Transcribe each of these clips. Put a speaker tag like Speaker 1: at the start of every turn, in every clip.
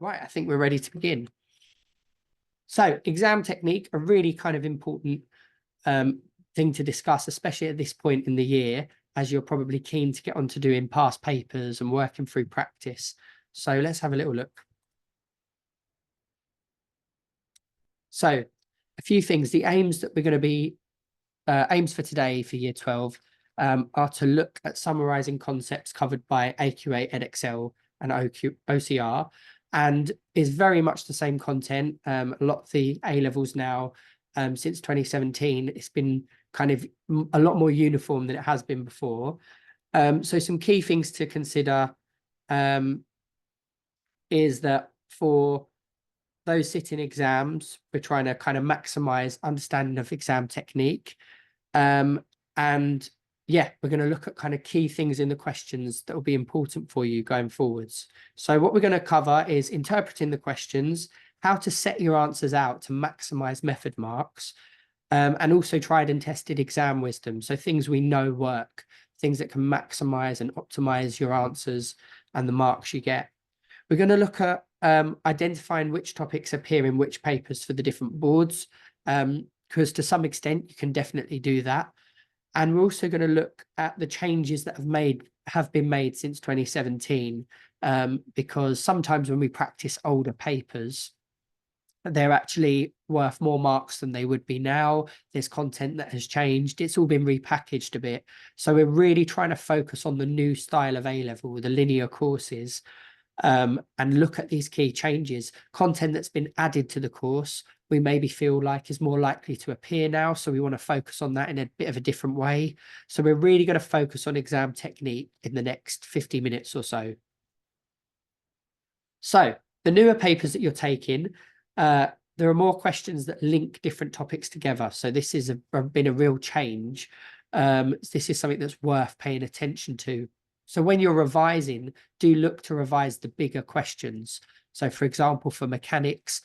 Speaker 1: Right, I think we're ready to begin. So exam technique, a really kind of important thing to discuss, especially at this point in the year, as you're probably keen to get on to doing past papers and working through practice. So let's have a little look. So a few things, the aims that we're going to be, aims for today for year 12 are to look at summarizing concepts covered by AQA, EdXL and OCR, and is very much the same content. A lot of the A-levels now, since 2017, it's been kind of a lot more uniform than it has been before. So some key things to consider is that for those sitting exams, we're trying to kind of maximize understanding of exam technique. And yeah, we're going to look at kind of key things in the questions that will be important for you going forwards. So what we're going to cover is interpreting the questions, how to set your answers out to maximize method marks, and also tried and tested exam wisdom. So things we know work, things that can maximize and optimize your answers and the marks you get. We're going to look at identifying which topics appear in which papers for the different boards, because to some extent you can definitely do that. And we're also going to look at the changes that have been made since 2017, because sometimes when we practice older papers, they're actually worth more marks than they would be now. There's content that has changed. It's all been repackaged a bit. So we're really trying to focus on the new style of A-level, the linear courses, and look at these key changes. Content that's been added to the course, we maybe feel like is more likely to appear now. So we want to focus on that in a bit of a different way. So we're really going to focus on exam technique in the next 50 minutes or so. So the newer papers that you're taking, there are more questions that link different topics together. So this has been a real change. This is something that's worth paying attention to. So when you're revising, do look to revise the bigger questions. So for example, for mechanics,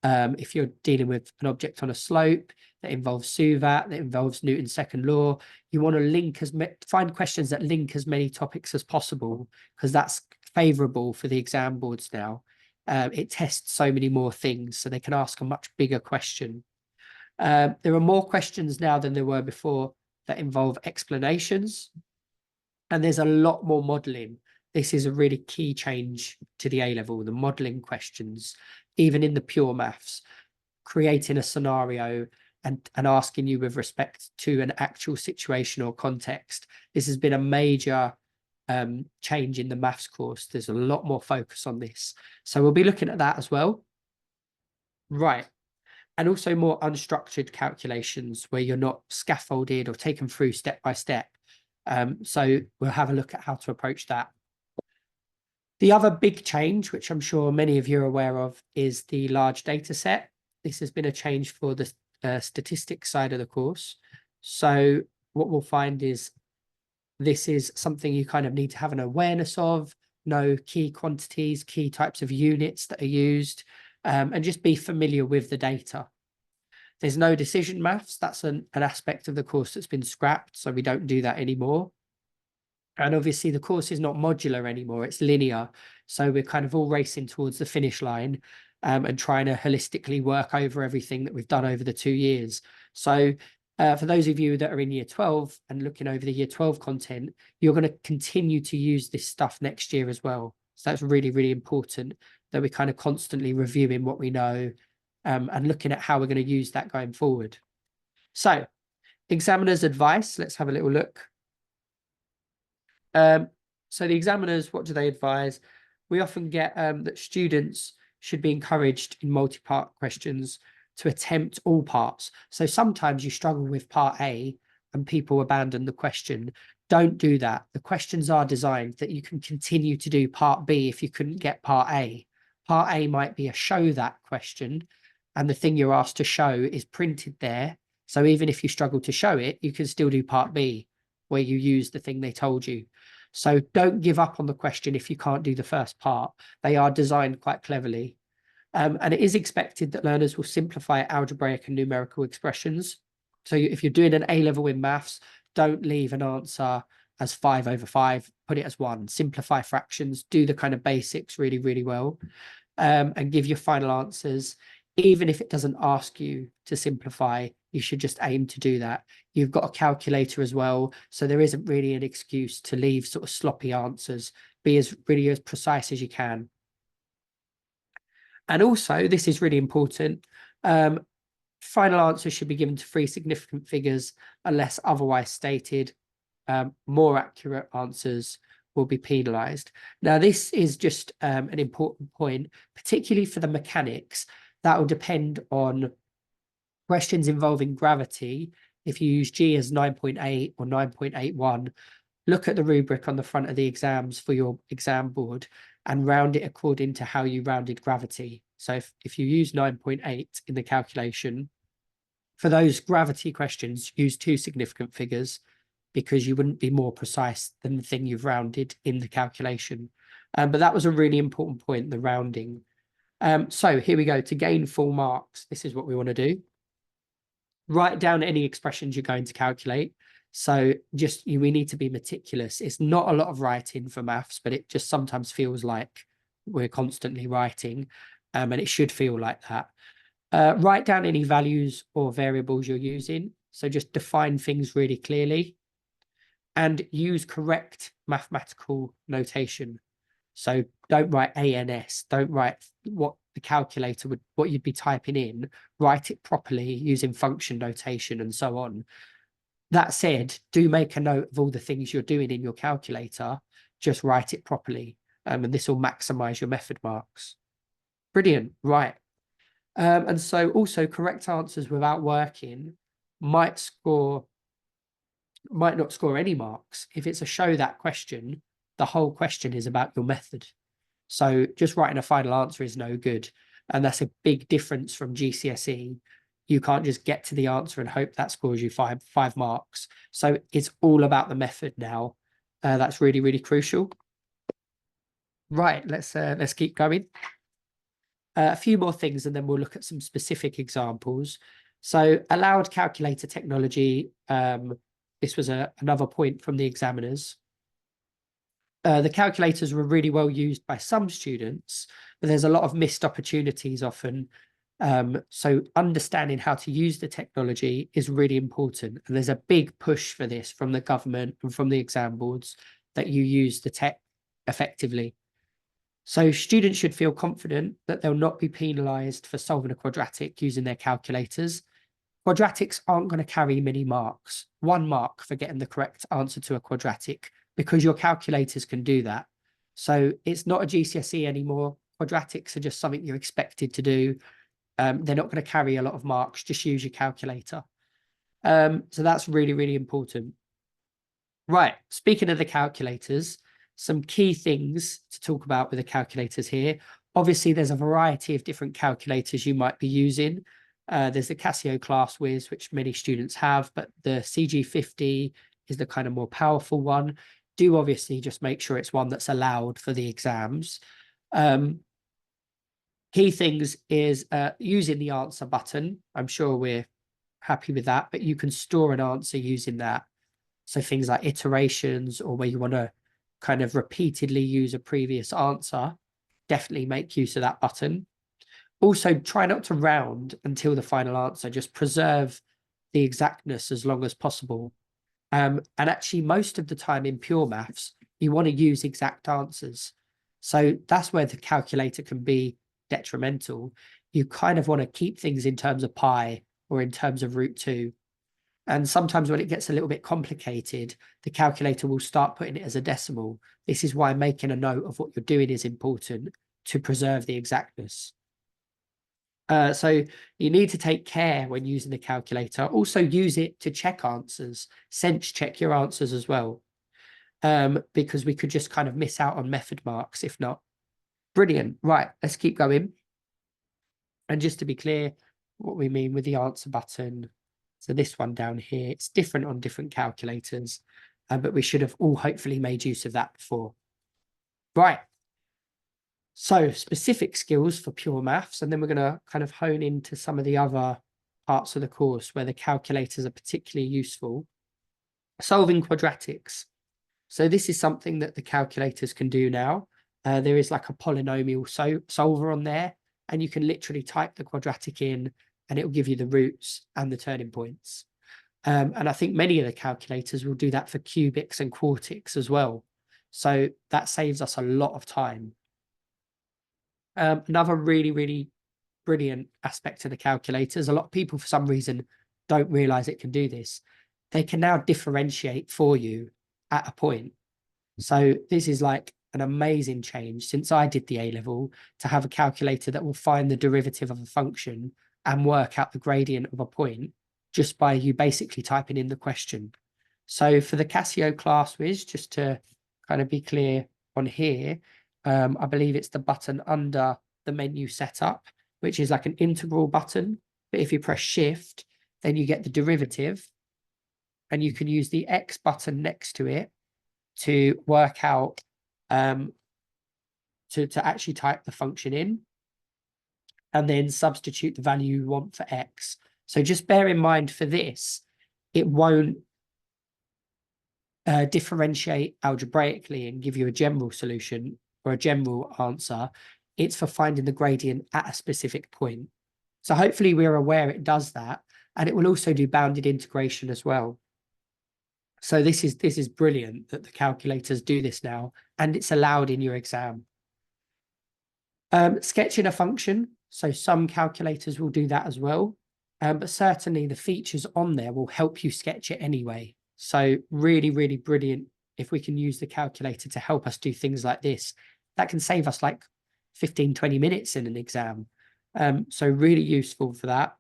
Speaker 1: if you're dealing with an object on a slope that involves SUVAT, that involves Newton's second law, you want to find questions that link as many topics as possible, because that's favorable for the exam boards now. It tests so many more things, so they can ask a much bigger question. There are more questions now than there were before that involve explanations. And there's a lot more modelling. This is a really key change to the A-level, the modelling questions, even in the pure maths, creating a scenario and asking you with respect to an actual situation or context. This has been a major change in the maths course. There's a lot more focus on this. So we'll be looking at that as well. Right. And also more unstructured calculations where you're not scaffolded or taken through step by step. So we'll have a look at how to approach that. The other big change, which I'm sure many of you are aware of, is the large data set. This has been a change for the statistics side of the course. So what we'll find is this is something you kind of need to have an awareness of, know key quantities, key types of units that are used, and just be familiar with the data. There's no decision maths. That's an aspect of the course that's been scrapped, so we don't do that anymore. And obviously the course is not modular anymore, it's linear. So we're kind of all racing towards the finish line and trying to holistically work over everything that we've done over the 2 years. So for those of you that are in year 12 and looking over the year 12 content, you're going to continue to use this stuff next year as well. So that's really, really important that we're kind of constantly reviewing what we know and looking at how we're going to use that going forward. So examiner's advice, let's have a little look. So the examiners, what do they advise? We often get that students should be encouraged in multi-part questions to attempt all parts. So sometimes you struggle with part A and people abandon the question. Don't do that. The questions are designed that you can continue to do part B if you couldn't get part A. Part A might be a show that question, and the thing you're asked to show is printed there. So even if you struggle to show it, you can still do part B, where you use the thing they told you. So don't give up on the question if you can't do the first part. They are designed quite cleverly. And it is expected that learners will simplify algebraic and numerical expressions. So if you're doing an A-level in maths, don't leave an answer as 5/5, put it as 1. Simplify fractions, do the kind of basics really, really well. and give your final answers. Even if it doesn't ask you to simplify, you should just aim to do that. You've got a calculator as well, so there isn't really an excuse to leave sort of sloppy answers. Be as precise as you can. And also, this is really important. Final answers should be given to 3 significant figures unless otherwise stated. More accurate answers will be penalised. Now, this is just an important point, particularly for the mechanics. That will depend on questions involving gravity. If you use G as 9.8 or 9.81, look at the rubric on the front of the exams for your exam board and round it according to how you rounded gravity. So if you use 9.8 in the calculation, for those gravity questions, use 2 significant figures because you wouldn't be more precise than the thing you've rounded in the calculation. But that was a really important point, the rounding. So here we go. To gain full marks, this is what we want to do. Write down any expressions you're going to calculate. So we need to be meticulous. It's not a lot of writing for maths, but it just sometimes feels like we're constantly writing, and it should feel like that. Write down any values or variables you're using. So just define things really clearly and use correct mathematical notation. So don't write ANS, don't write what the calculator would, what you'd be typing in, write it properly using function notation and so on. That said, do make a note of all the things you're doing in your calculator, just write it properly. And this will maximize your method marks. Brilliant, right. And so also correct answers without working might not score any marks. If it's a show that question, the whole question is about your method. So just writing a final answer is no good. And that's a big difference from GCSE. You can't just get to the answer and hope that scores you five marks. So it's all about the method now. That's really, really crucial. Right, let's keep going. A few more things and then we'll look at some specific examples. So allowed calculator technology. This was another point from the examiners. The calculators were really well used by some students, but there's a lot of missed opportunities often. So understanding how to use the technology is really important. And there's a big push for this from the government and from the exam boards that you use the tech effectively. So students should feel confident that they'll not be penalised for solving a quadratic using their calculators. Quadratics aren't going to carry many marks. 1 mark for getting the correct answer to a quadratic, because your calculators can do that. So it's not a GCSE anymore. Quadratics are just something you're expected to do. They're not going to carry a lot of marks. Just use your calculator. So that's really, really important. Right. Speaking of the calculators, some key things to talk about with the calculators here. Obviously, there's a variety of different calculators you might be using. There's the Casio ClassWiz, which many students have, but the CG50 is the kind of more powerful one. Do obviously just make sure it's one that's allowed for the exams. Key things is using the answer button. I'm sure we're happy with that, but you can store an answer using that. So things like iterations or where you want to kind of repeatedly use a previous answer, definitely make use of that button. Also, try not to round until the final answer. Just preserve the exactness as long as possible. And actually, most of the time in pure maths, you want to use exact answers. So that's where the calculator can be detrimental. You kind of want to keep things in terms of pi or in terms of √2. And sometimes when it gets a little bit complicated, the calculator will start putting it as a decimal. This is why making a note of what you're doing is important to preserve the exactness. So you need to take care when using the calculator. Also use it to check answers, sense check your answers as well, because we could just kind of miss out on method marks if not. Brilliant. Right, let's keep going. And just to be clear, what we mean with the answer button. So this one down here, it's different on different calculators, but we should have all hopefully made use of that before. Right. So specific skills for pure maths, and then we're going to kind of hone into some of the other parts of the course where the calculators are particularly useful. Solving quadratics. So this is something that the calculators can do now. there is like a polynomial solver on there, and you can literally type the quadratic in and it will give you the roots and the turning points. And I think many of the calculators will do that for cubics and quartics as well. So that saves us a lot of time. Another really, really brilliant aspect of the calculators, a lot of people for some reason don't realize it can do this. They can now differentiate for you at a point. So this is like an amazing change since I did the A level, to have a calculator that will find the derivative of a function and work out the gradient of a point just by you basically typing in the question. So for the Casio class whiz, just to kind of be clear on here, I believe it's the button under the menu setup, which is like an integral button. But if you press shift, then you get the derivative, and you can use the X button next to it to work out, to actually type the function in and then substitute the value you want for X. So just bear in mind for this, it won't differentiate algebraically and give you a general solution or a general answer. It's for finding the gradient at a specific point. So hopefully we're aware it does that, and it will also do bounded integration as well. So this is brilliant that the calculators do this now, and it's allowed in your exam. Sketching a function. So some calculators will do that as well. But certainly the features on there will help you sketch it anyway. So really, really brilliant if we can use the calculator to help us do things like this. That can save us like 15, 20 minutes in an exam. So really useful for that.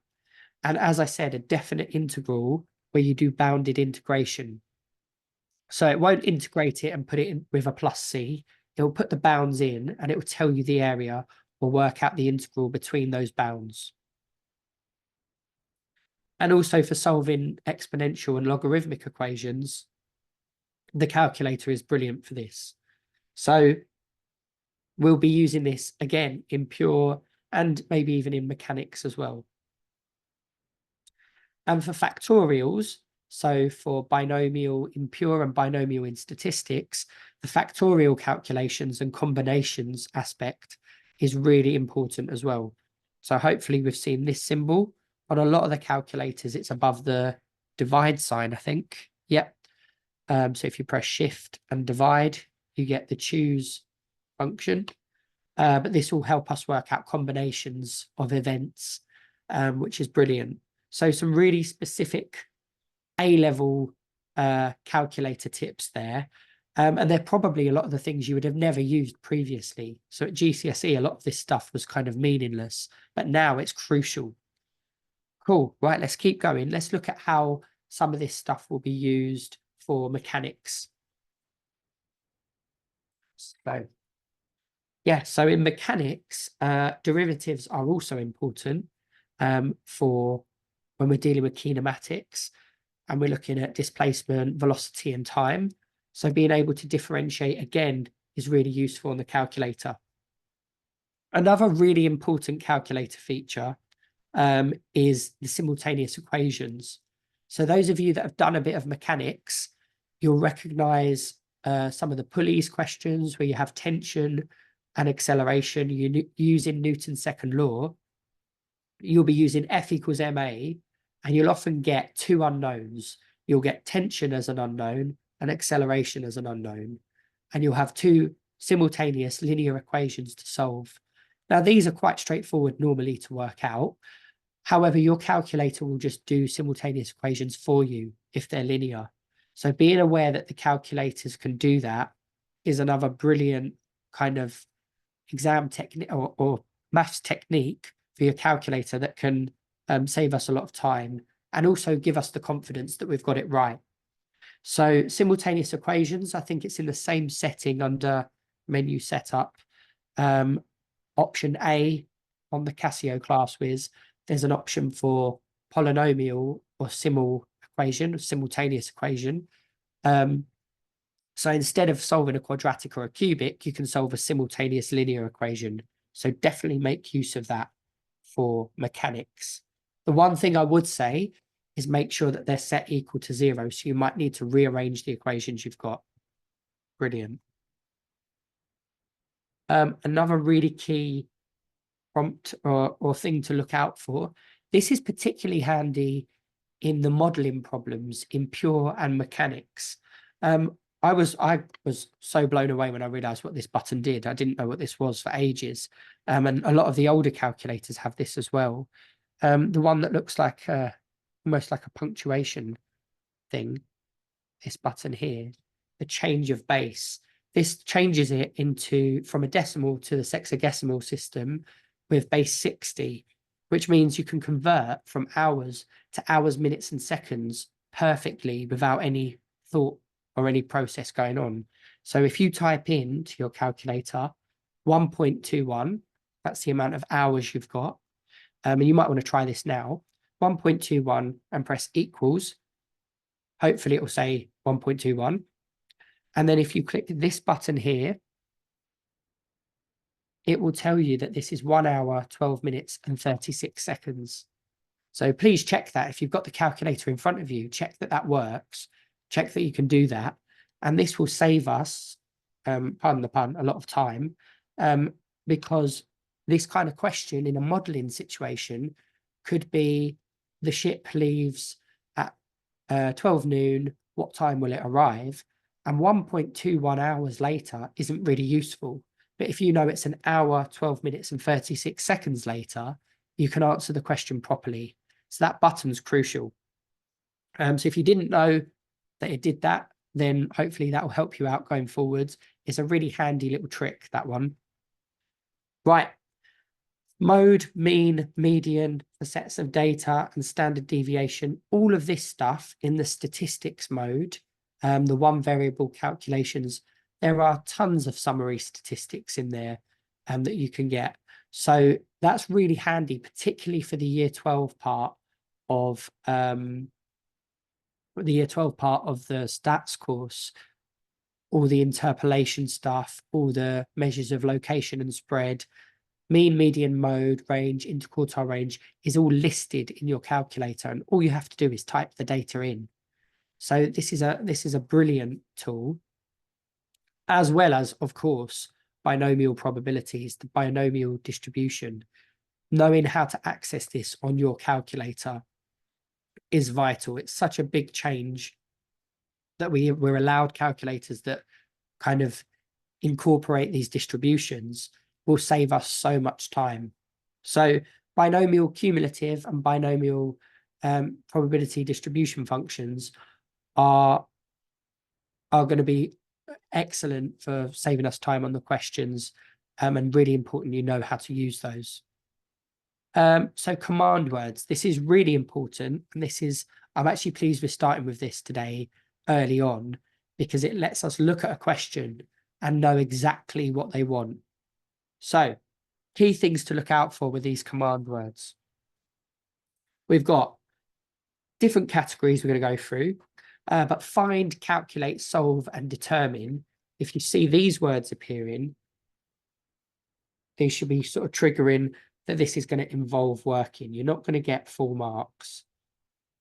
Speaker 1: And as I said, a definite integral where you do bounded integration. So it won't integrate it and put it in with a plus C. It will put the bounds in and it will tell you the area or work out the integral between those bounds. And also for solving exponential and logarithmic equations, the calculator is brilliant for this. So we'll be using this again in pure and maybe even in mechanics as well. And for factorials, so for binomial in pure and binomial in statistics, the factorial calculations and combinations aspect is really important as well. So hopefully we've seen this symbol. On a lot of the calculators, it's above the divide sign, I think. Yep. So if you press shift and divide, you get the choose function. But this will help us work out combinations of events, which is brilliant. So some really specific A-level calculator tips there. And they're probably a lot of the things you would have never used previously. So at GCSE, a lot of this stuff was kind of meaningless, but now it's crucial. Cool. Right, let's keep going. Let's look at how some of this stuff will be used for mechanics. So, yeah, so in mechanics, derivatives are also important for when we're dealing with kinematics and we're looking at displacement, velocity, and time. So being able to differentiate again is really useful on the calculator. Another really important calculator feature is the simultaneous equations. So those of you that have done a bit of mechanics, you'll recognize some of the pulleys questions where you have tension and acceleration. You're using Newton's second law. You'll be using F equals ma, and you'll often get two unknowns. You'll get tension as an unknown and acceleration as an unknown. And you'll have two simultaneous linear equations to solve. Now, these are quite straightforward normally to work out. However, your calculator will just do simultaneous equations for you if they're linear. So being aware that the calculators can do that is another brilliant kind of exam technique or maths technique for your calculator that can save us a lot of time and also give us the confidence that we've got it right. So simultaneous equations, I think it's in the same setting under menu setup. Option A on the Casio class whiz, there's an option for polynomial or simultaneous equation. So instead of solving a quadratic or a cubic, you can solve a simultaneous linear equation. So definitely make use of that for mechanics. The one thing I would say is make sure that they're set equal to 0. So you might need to rearrange the equations you've got. Brilliant. Another really key prompt or thing to look out for. This is particularly handy in the modeling problems in pure and mechanics. I was so blown away when I realized what this button did. I didn't know what this was for ages. And a lot of the older calculators have this as well. The one that looks like almost like a punctuation thing, this button here, the change of base. This changes it from a decimal to the sexagesimal system with base 60, which means you can convert from hours to hours, minutes, and seconds perfectly without any thought or any process going on. So if you type into your calculator 1.21, that's the amount of hours you've got. And you might want to try this now, 1.21, and press equals. Hopefully it will say 1.21. And then if you click this button here, it will tell you that this is 1 hour, 12 minutes, and 36 seconds. So please check that. If you've got the calculator in front of you, check that that works. Check that you can do that. And this will save us, pardon the pun, a lot of time, because this kind of question in a modeling situation could be the ship leaves at 12 noon, what time will it arrive? And 1.21 hours later isn't really useful. But if you know it's an hour, 12 minutes, and 36 seconds later, you can answer the question properly. So that button's crucial. So if you didn't know that it did that, then hopefully that will help you out going forwards. It's a really handy little trick, that one. Right. Mode, mean, median, the sets of data, and standard deviation, all of this stuff in the statistics mode, the one variable calculations, there are tons of summary statistics in there that you can get. So that's really handy, particularly for the year 12 part of the stats course, all the interpolation stuff, all the measures of location and spread, mean, median, mode, range, interquartile range is all listed in your calculator, and all you have to do is type the data in. So this is a brilliant tool, as well as, of course, binomial probabilities, the binomial distribution. Knowing how to access this on your calculator is vital. It's such a big change that we're allowed calculators that kind of incorporate these distributions will save us so much time. So binomial cumulative and binomial probability distribution functions are going to be excellent for saving us time on the questions, and really important you know how to use those. So command words, this is really important, and I'm actually pleased we're starting with this today early on, because it lets us look at a question and know exactly what they want. So key things to look out for with these command words. We've got different categories we're going to go through, but find, calculate, solve, and determine. If you see these words appearing, these should be sort of triggering that this is going to involve working. You're not going to get full marks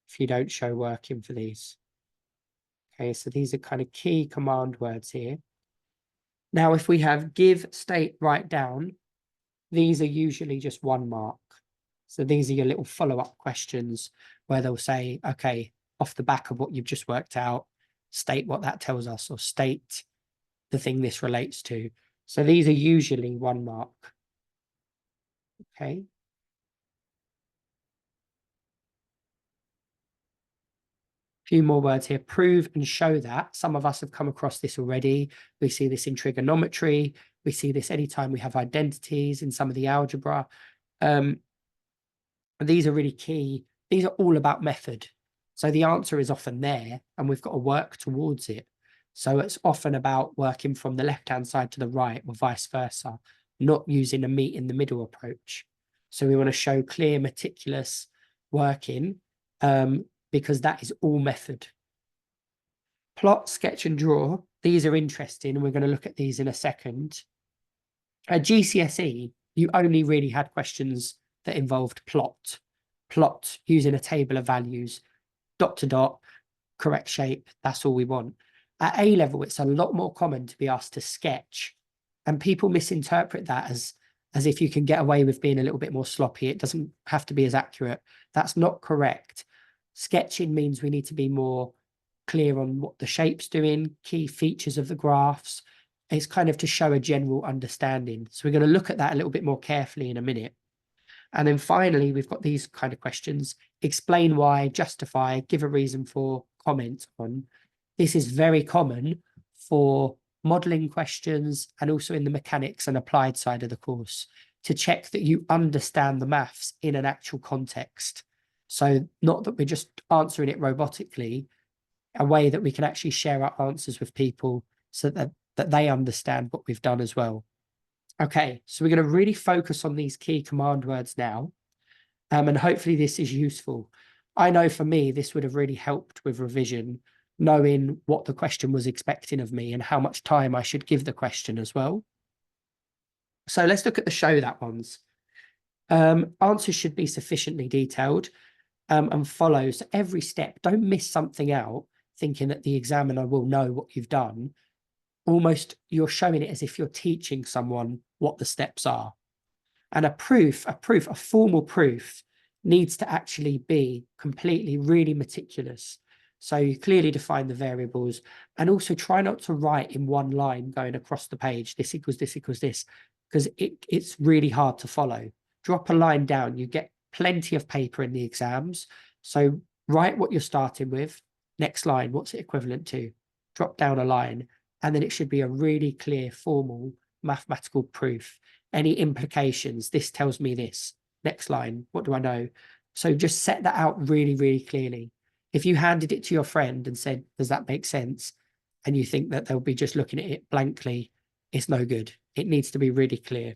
Speaker 1: if you don't show working for these. Okay, so these are kind of key command words here. Now, if we have give, state, write down, these are usually just 1 mark. So these are your little follow-up questions where they'll say, okay, off the back of what you've just worked out, state what that tells us, or state the thing this relates to. So these are usually 1 mark. Okay. Few more words here. Prove and show that. Some of us have come across this already. We see this in trigonometry. We see this anytime we have identities in some of the algebra. These are really key. These are all about method. So the answer is often there, and we've got to work towards it. So it's often about working from the left-hand side to the right, or vice versa, not using a meet in the middle approach. So we want to show clear, meticulous working, because that is all method. Plot, sketch, and draw. These are interesting, and we're going to look at these in a second. At GCSE, you only really had questions that involved plot using a table of values, dot to dot, correct shape. That's all we want. At A level, it's a lot more common to be asked to sketch And people misinterpret that as if you can get away with being a little bit more sloppy. It doesn't have to be as accurate. That's not correct. Sketching means we need to be more clear on what the shape's doing, key features of the graphs. It's kind of to show a general understanding. So we're going to look at that a little bit more carefully in a minute. And then finally, we've got these kind of questions. Explain why, justify, give a reason for, comment on. This is very common for modeling questions and also in the mechanics and applied side of the course to check that you understand the maths in an actual context. So not that we're just answering it robotically, a way that we can actually share our answers with people so that they understand what we've done as well. Okay, so we're going to really focus on these key command words now, and hopefully this is useful. I know for me, this would have really helped with revision, knowing what the question was expecting of me and how much time I should give the question as well. So let's look at the show that ones. Answers should be sufficiently detailed and follow. So every step, don't miss something out thinking that the examiner will know what you've done. Almost you're showing it as if you're teaching someone what the steps are. And a formal proof needs to actually be completely, really meticulous. So you clearly define the variables and also try not to write in one line going across the page, this equals this, because it's really hard to follow. Drop a line down, you get plenty of paper in the exams. So write what you're starting with. Next line, what's it equivalent to? Drop down a line, and then it should be a really clear, formal mathematical proof. Any implications? This tells me this. Next line, what do I know? So just set that out really, really clearly. If you handed it to your friend and said, does that make sense? And you think that they'll be just looking at it blankly, it's no good. It needs to be really clear.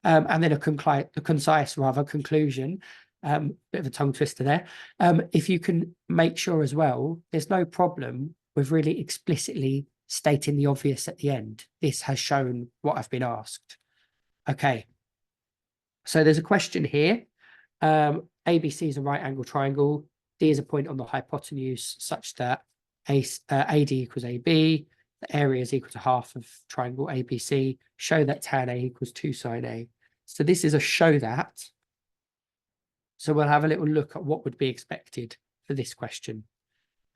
Speaker 1: And then a concise conclusion, bit of a tongue twister there. If you can make sure as well, there's no problem with really explicitly stating the obvious at the end. This has shown what I've been asked. Okay, so there's a question here. ABC is a right angle triangle. D is a point on the hypotenuse such that AD equals AB. The area is equal to half of triangle ABC. Show that tan A equals 2 sine A. So this is a show that. So we'll have a little look at what would be expected for this question.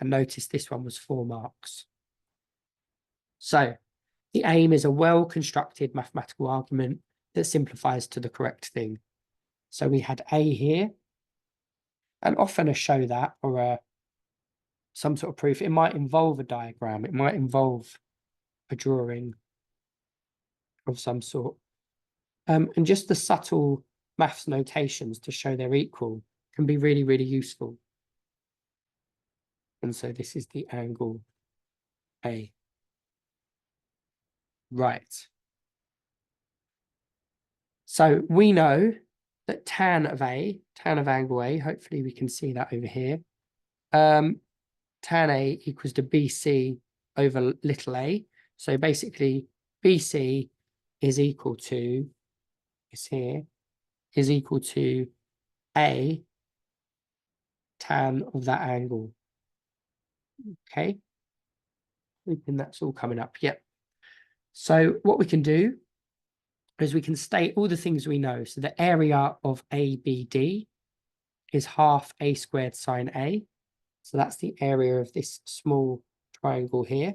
Speaker 1: And notice this one was 4 marks. So the aim is a well-constructed mathematical argument that simplifies to the correct thing. So we had A here, and often a show that or some sort of proof, it might involve a diagram, it might involve a drawing of some sort. And just the subtle maths notations to show they're equal can be really, really useful. And so this is the angle A. Right. So we know that tan of angle A, hopefully we can see that over here, tan A equals to BC over little a. So basically BC is equal to, is here, is equal to A tan of that angle. Okay. Hoping that's all coming up. Yep. So what we can do is we can state all the things we know. So the area of ABD is half A squared sine A. So that's the area of this small triangle here,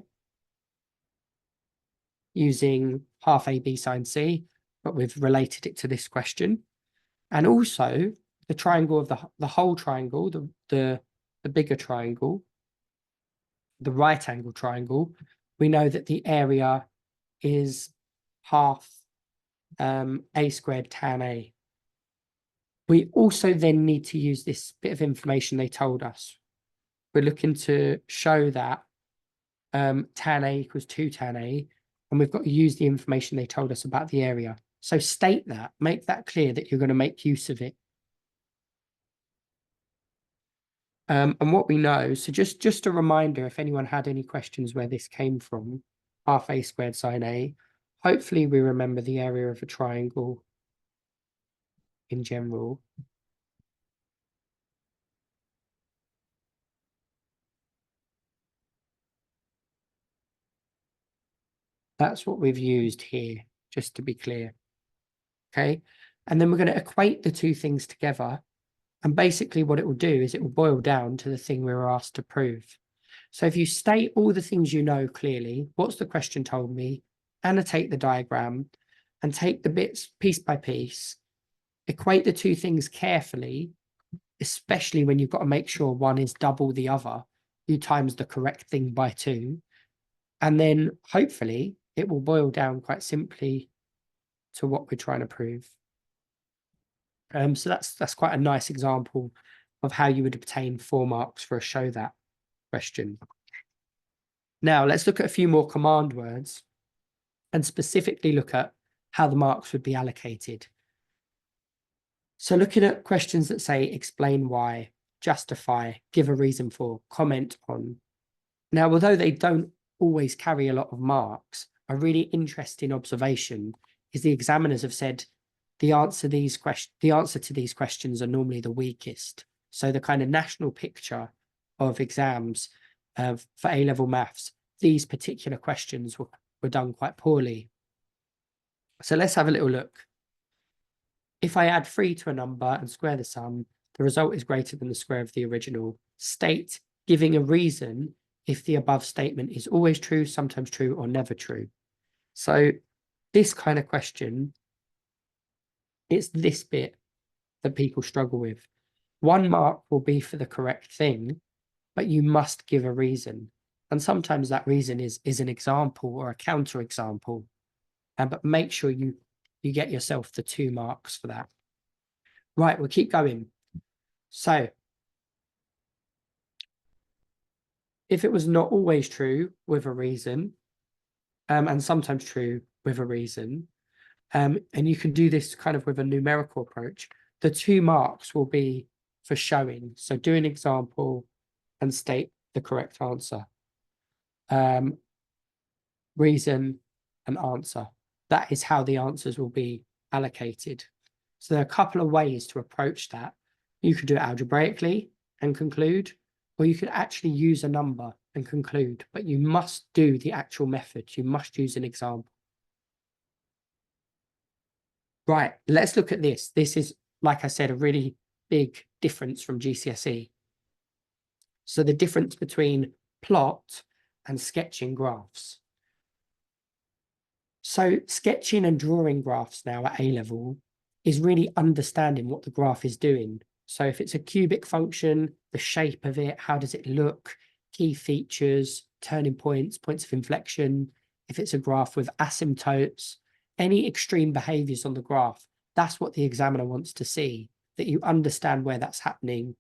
Speaker 1: using half AB sine C, but we've related it to this question. And also the triangle of the whole triangle, the bigger triangle, the right angle triangle, we know that the area is half A squared tan A. We also then need to use this bit of information they told us. We're looking to show that tan A equals 2 tan A, and we've got to use the information they told us about the area. So state that, make that clear that you're going to make use of it. And what we know, so just a reminder, if anyone had any questions where this came from, half A squared sine A, hopefully we remember the area of a triangle in general. That's what we've used here, just to be clear. Okay. And then we're going to equate the two things together. And basically what it will do is it will boil down to the thing we were asked to prove. So if you state all the things you know clearly, what's the question told me, annotate the diagram, and take the bits piece by piece, equate the two things carefully, especially when you've got to make sure one is double the other, you times the correct thing by 2, and then hopefully it will boil down quite simply to what we're trying to prove. So that's quite a nice example of how you would obtain 4 marks for a show that question. Now let's look at a few more command words and specifically look at how the marks would be allocated. So looking at questions that say explain why, justify, give a reason for, comment on. Now, although they don't always carry a lot of marks, a really interesting observation is the examiners have said the answer to these questions are normally the weakest. So the kind of national picture of exams for A-level maths, these particular questions were done quite poorly. So let's have a little look. If I add 3 to a number and square the sum, the result is greater than the square of the original. State, giving a reason if the above statement is always true, sometimes true, or never true. So this kind of question, it's this bit that people struggle with. 1 mark will be for the correct thing, but you must give a reason. And sometimes that reason is an example or a counterexample. But make sure you get yourself the 2 marks for that. Right, we'll keep going. So if it was not always true with a reason, and sometimes true with a reason, and you can do this kind of with a numerical approach, the 2 marks will be for showing. So do an example and state the correct answer. Reason and answer. That is how the answers will be allocated. So there are a couple of ways to approach that. You could do it algebraically and conclude, or you could actually use a number and conclude, but you must do the actual method. You must use an example. Right, let's look at this. This is, like I said, a really big difference from GCSE. So the difference between plot and sketching graphs. So sketching and drawing graphs now at A-level is really understanding what the graph is doing. So if it's a cubic function, the shape of it, how does it look, key features, turning points, points of inflection. If it's a graph with asymptotes, any extreme behaviors on the graph, that's what the examiner wants to see, that you understand where that's happening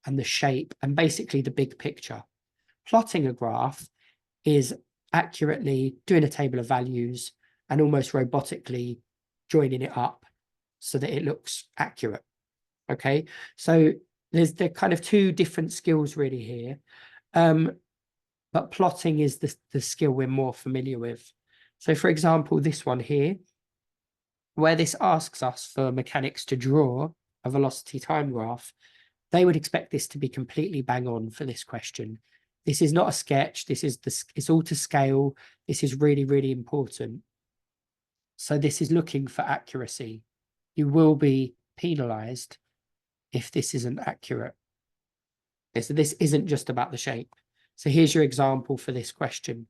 Speaker 1: and the shape and basically the big picture. Plotting a graph is accurately doing a table of values and almost robotically joining it up so that it looks accurate. Okay, so there's kind of 2 different skills really here. But plotting is the skill we're more familiar with. So for example, this one here, where this asks us for mechanics to draw a velocity time graph, they would expect this to be completely bang on for this question. This is not a sketch. It's all to scale. This is really, really important. So this is looking for accuracy. You will be penalized if this isn't accurate. So this isn't just about the shape. So here's your example for this question.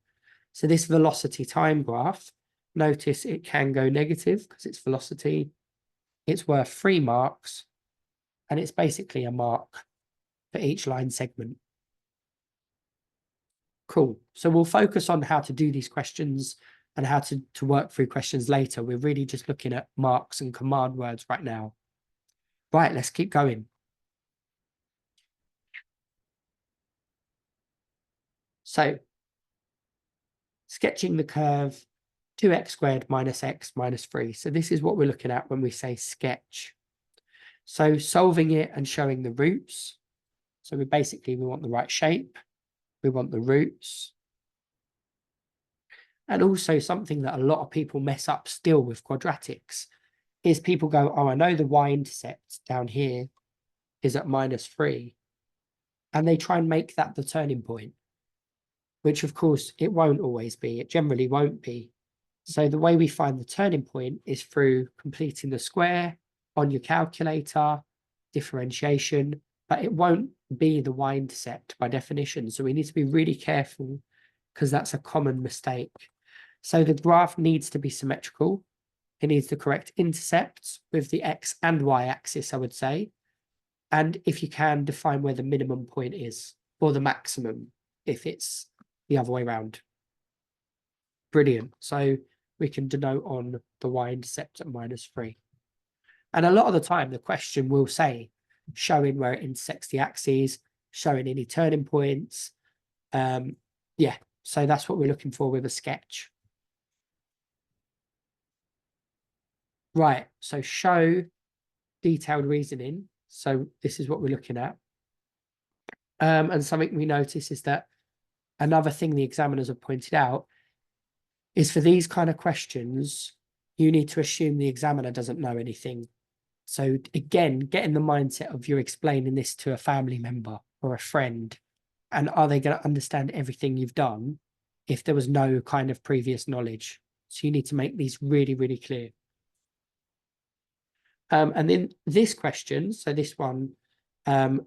Speaker 1: So this velocity time graph, notice it can go negative because it's velocity. It's worth 3 marks, and it's basically a mark for each line segment. Cool. So we'll focus on how to do these questions and how to work through questions later. We're really just looking at marks and command words right now. Right, let's keep going. So sketching the curve 2x squared minus x minus 3. So this is what we're looking at when we say sketch. So solving it and showing the roots. So we want the right shape. We want the roots. And also something that a lot of people mess up still with quadratics is people go, oh, I know the y-intercept down here is at minus 3. And they try and make that the turning point, which of course it won't always be. It generally won't be. So the way we find the turning point is through completing the square on your calculator, differentiation, but it won't be the y-intercept by definition. So we need to be really careful because that's a common mistake. So the graph needs to be symmetrical. It needs the correct intercepts with the x and y axis, I would say. And if you can, define where the minimum point is or the maximum if it's the other way around. Brilliant. So we can denote on the y-intercept at -3. And a lot of the time, the question will say, showing where it intersects the axes, showing any turning points. Yeah, so that's what we're looking for with a sketch. Right, so show detailed reasoning. So this is what we're looking at. And something we notice is that another thing the examiners have pointed out is for these kind of questions, you need to assume the examiner doesn't know anything. So again, get in the mindset of you're explaining this to a family member or a friend, and are they going to understand everything you've done if there was no kind of previous knowledge? So you need to make these really, really clear. And then this question, so this one,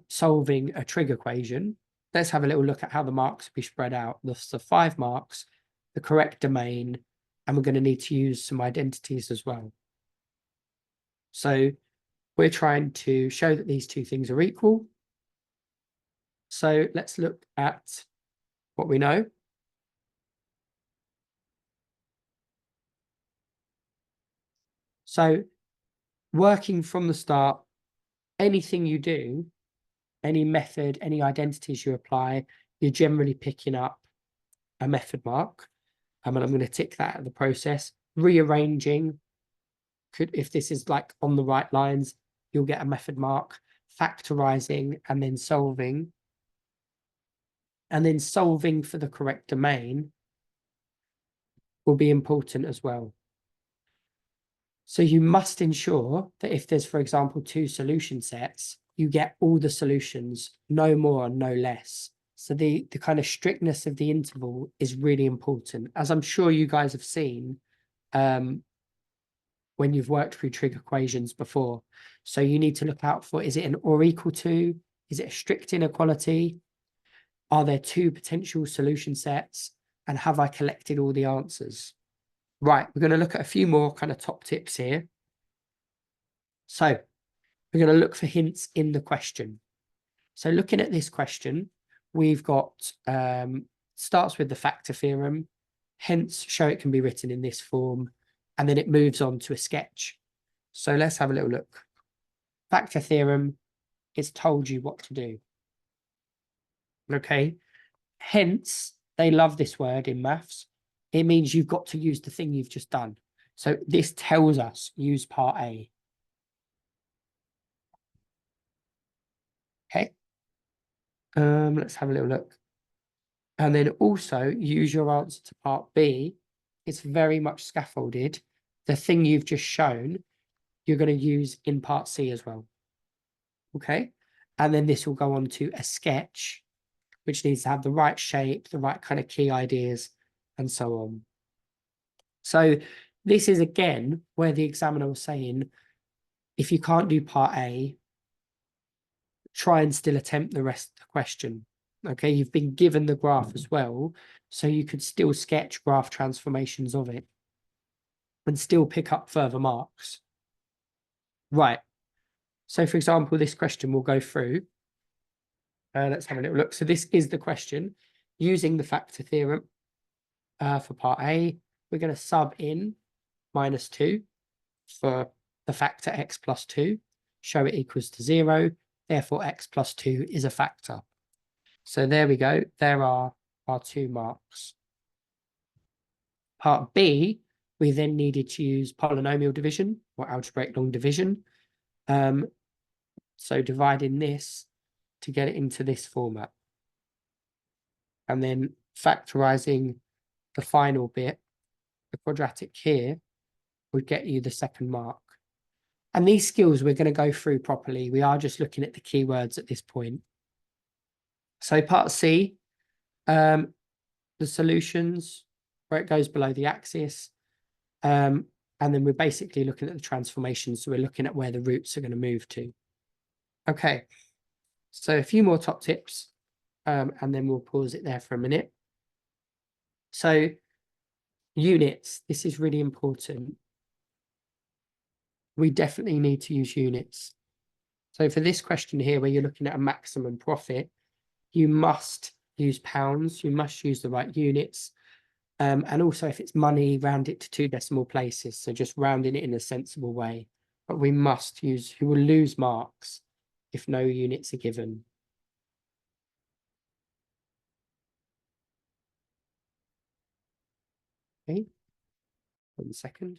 Speaker 1: solving a trig equation, let's have a little look at how the marks will be spread out. There's the 5 marks, the correct domain, and we're going to need to use some identities as well. So we're trying to show that these two things are equal. So let's look at what we know. So working from the start, anything you do, any method, any identities you apply, you're generally picking up a method mark. And I'm going to tick that at the process. Rearranging, if this is like on the right lines, you'll get a method mark. Factorizing and then solving. And then solving for the correct domain will be important as well. So you must ensure that if there's, for example, 2 solution sets, you get all the solutions, no more and no less. So the kind of strictness of the interval is really important, as I'm sure you guys have seen when you've worked through trig equations before. So you need to look out for, is it an or equal to? Is it a strict inequality? Are there 2 potential solution sets? And have I collected all the answers? Right, we're going to look at a few more kind of top tips here. So we're going to look for hints in the question. So looking at this question, we've got, starts with the factor theorem, hence show it can be written in this form, and then it moves on to a sketch. So let's have a little look. Factor theorem, it's told you what to do. Okay, hence, they love this word in maths. It means you've got to use the thing you've just done. So this tells us use part A. Okay. Let's have a little look. And then also use your answer to part B. It's very much scaffolded. The thing you've just shown, you're going to use in part C as well. Okay. And then this will go on to a sketch, which needs to have the right shape, the right kind of key ideas, and so on. So this is, again, where the examiner was saying, if you can't do part A, try and still attempt the rest of the question. Okay, you've been given the graph as well, so you could still sketch graph transformations of it and still pick up further marks. Right. So, for example, this question we'll go through. Let's have a little look. So this is the question. Using the factor theorem for part A, we're going to sub in -2 for the factor x plus 2, show it equals to 0. Therefore, x plus 2 is a factor. So there we go. There are our 2 marks. Part B, we then needed to use polynomial division or algebraic long division. So dividing this to get it into this format. And then factorizing the final bit, the quadratic here, would get you the 2nd mark. And these skills we're going to go through properly. We are just looking at the keywords at this point. So part C, the solutions, where it goes below the axis. And then we're basically looking at the transformations. So we're looking at where the roots are going to move to. Okay, so a few more top tips, and then we'll pause it there for a minute. So units, this is really important. We definitely need to use units. So for this question here, where you're looking at a maximum profit, you must use pounds, you must use the right units. And also if it's money, round it to 2 decimal places. So just rounding it in a sensible way. But we must use, you will lose marks if no units are given. Okay, 1 second.